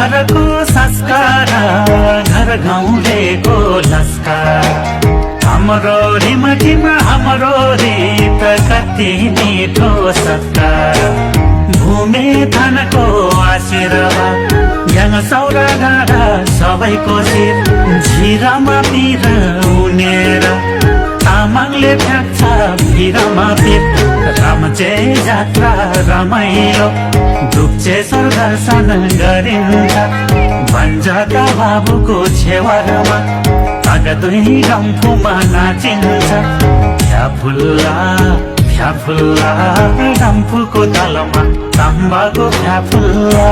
घरको संस्कार घर गाउँलेको लस्कार हाम्रो रिमझिम हाम्रो रीत कति मिठो सत्कार भूमि धनको आशीर्वाद ज्ञान सौरा गाडा सबैको शिर झिरमा पिर उनेर तामाङले फ्याँक्छ भिरमा पिर रम्चे जात्रा रमाइलो डुब्चे दर्शन गरिन्छ भन्जका बाबुको छेवारमा अगदुई रम्फूमा नाचिन्छ फ्याफुल्ला फ्याफुल्ला रम्फूको तलमा ताम्बाको फ्याफुल्ला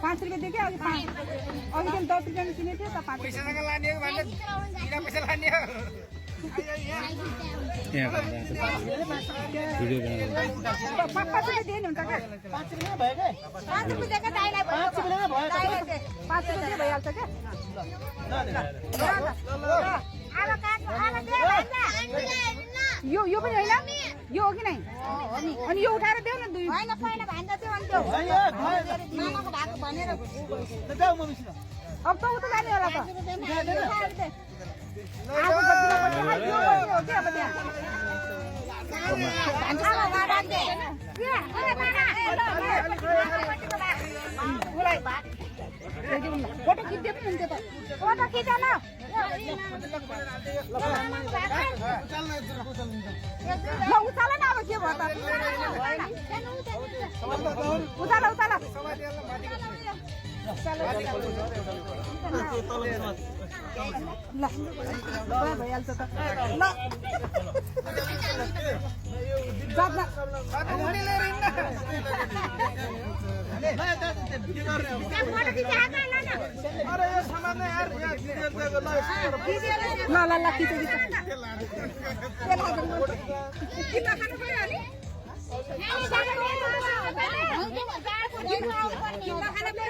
पाँच रुपियाँ दियो क्या अघि अघि 10 रुपियाँ किनेको थियो त 5 पैसा लाने हो भने किन पैसा लाने हो पाँच रुपियाँ दिए नि हुन्छ क्या 5 रुपियाँ भयो क्या 5 रुपियाँ दिएको दाइलाई भयो 5 रुपियाँ भयो 5 रुपियाँ भइहाल्छ क्या यो पनि होइन यो हो कि नै अनि यो उठाएर देऊ न दुई हैन पहिला भन्दा चाहिँ अनि त्यो मामाको भाग भनेर अब त उता जाने होला त आगो बत्तीमा पनि यो हो के अब त्यहाँ फोटो खिच्दै पनि हुन्थ्यो त फोटो खिच न ल उचाल न अब के भयो त उचाल उचाल ल भइहाल्छ त ल ल ल ल खिच खिच कितना खानु पर्यो अनि खाना